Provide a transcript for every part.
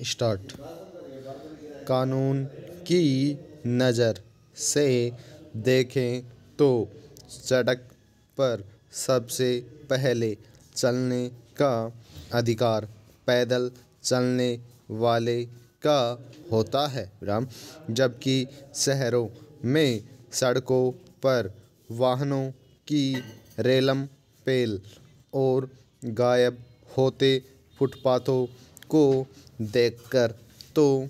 Start. कानून की नज़र से देखें तो सड़क पर सबसे पहले चलने का अधिकार पैदल चलने वाले का होता है जबकि शहरों में सड़कों पर वाहनों की रेलम पेल और गायब होते फुटपाथों को देखकर तो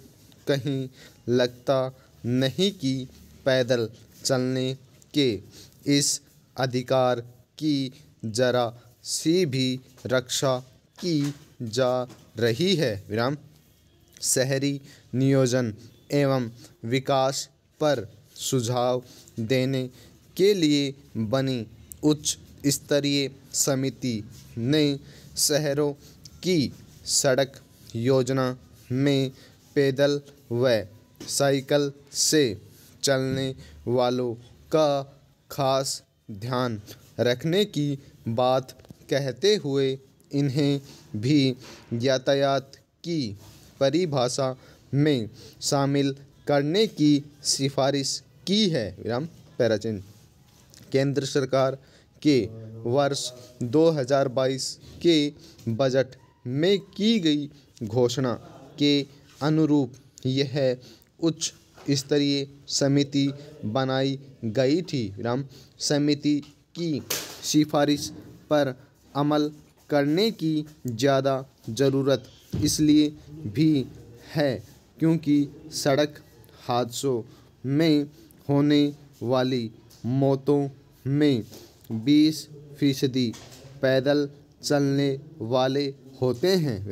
कहीं लगता नहीं कि पैदल चलने के इस अधिकार की जरा सी भी रक्षा की जा रही है शहरी नियोजन एवं विकास पर सुझाव देने के लिए बनी उच्च स्तरीय समिति ने शहरों की सड़क योजना में पैदल व साइकिल से चलने वालों का खास ध्यान रखने की बात कहते हुए इन्हें भी यातायात की परिभाषा में शामिल करने की सिफारिश की है पैराचिन। केंद्र सरकार के वर्ष 2022 के बजट में की गई घोषणा के अनुरूप यह उच्च स्तरीय समिति बनाई गई थी समिति की सिफारिश पर अमल करने की ज़्यादा ज़रूरत इसलिए भी है क्योंकि सड़क हादसों में होने वाली मौतों में 20% पैदल चलने वाले होते हैं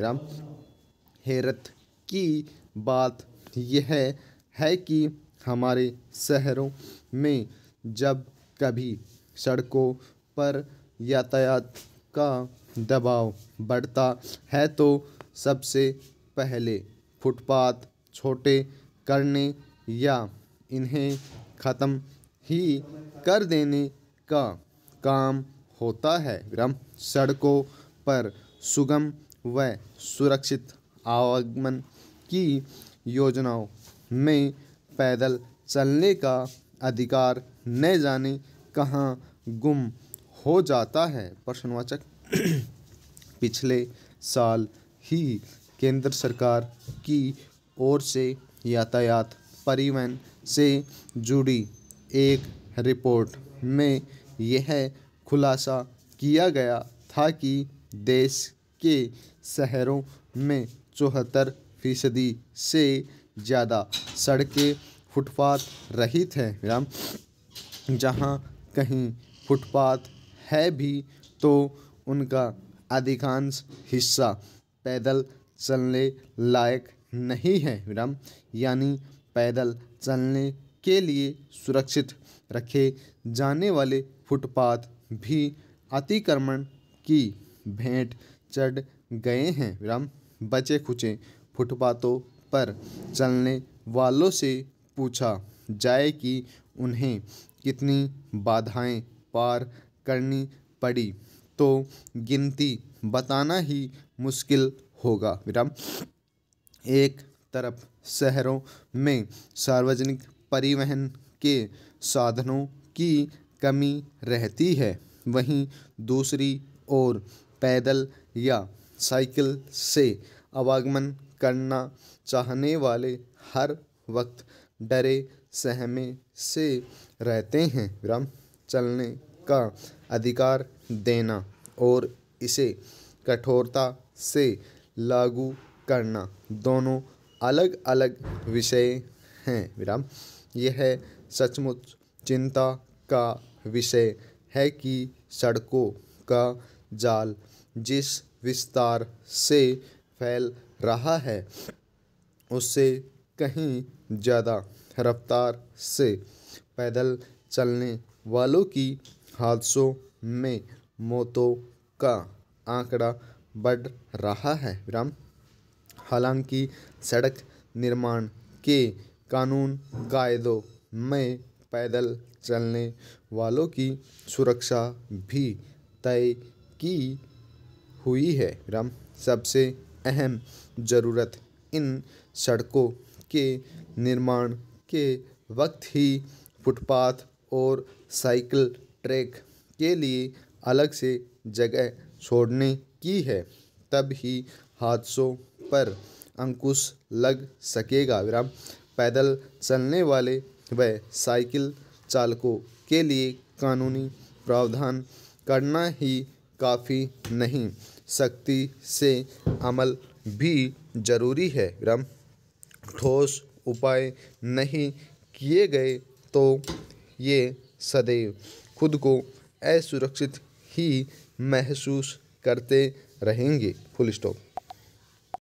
हैरत की बात यह है कि हमारे शहरों में जब कभी सड़कों पर यातायात का दबाव बढ़ता है तो सबसे पहले फुटपाथ छोटे करने या इन्हें ख़त्म ही कर देने का काम होता है सड़कों पर सुगम व सुरक्षित आवागमन की योजनाओं में पैदल चलने का अधिकार न जाने कहाँ गुम हो जाता है प्रश्नवाचक। पिछले साल ही केंद्र सरकार की ओर से यातायात परिवहन से जुड़ी एक रिपोर्ट में यह खुलासा किया गया था कि देश के शहरों में 74% से ज़्यादा सड़कें फुटपाथ रहित हैं जहाँ कहीं फुटपाथ है भी तो उनका अधिकांश हिस्सा पैदल चलने लायक नहीं है यानी पैदल चलने के लिए सुरक्षित रखे जाने वाले फुटपाथ भी अतिक्रमण की भेंट चढ़ गए हैं बचे खुचे फुटपाथों पर चलने वालों से पूछा जाए कि उन्हें कितनी बाधाएं पार करनी पड़ी तो गिनती बताना ही मुश्किल होगा एक तरफ शहरों में सार्वजनिक परिवहन के साधनों की कमी रहती है वहीं दूसरी ओर पैदल या साइकिल से आवागमन करना चाहने वाले हर वक्त डरे सहमे से रहते हैं चलने का अधिकार देना और इसे कठोरता से लागू करना दोनों अलग अलग विषय हैं यह सचमुच चिंता का विषय है कि सड़कों का जाल जिस विस्तार से फैल रहा है उससे कहीं ज़्यादा रफ्तार से पैदल चलने वालों की हादसों में मौतों का आंकड़ा बढ़ रहा है हालांकि सड़क निर्माण के कानून कायदों में पैदल चलने वालों की सुरक्षा भी तय की हुई है सबसे अहम ज़रूरत इन सड़कों के निर्माण के वक्त ही फुटपाथ और साइकिल ट्रैक के लिए अलग से जगह छोड़ने की है, तब ही हादसों पर अंकुश लग सकेगा। विराम पैदल चलने वाले व साइकिल चालकों के लिए कानूनी प्रावधान करना ही काफ़ी नहीं, सख्ती से अमल भी जरूरी है। विराम ठोस उपाय नहीं किए गए तो ये सदैव खुद को असुरक्षित ही महसूस करते रहेंगे। Full stop.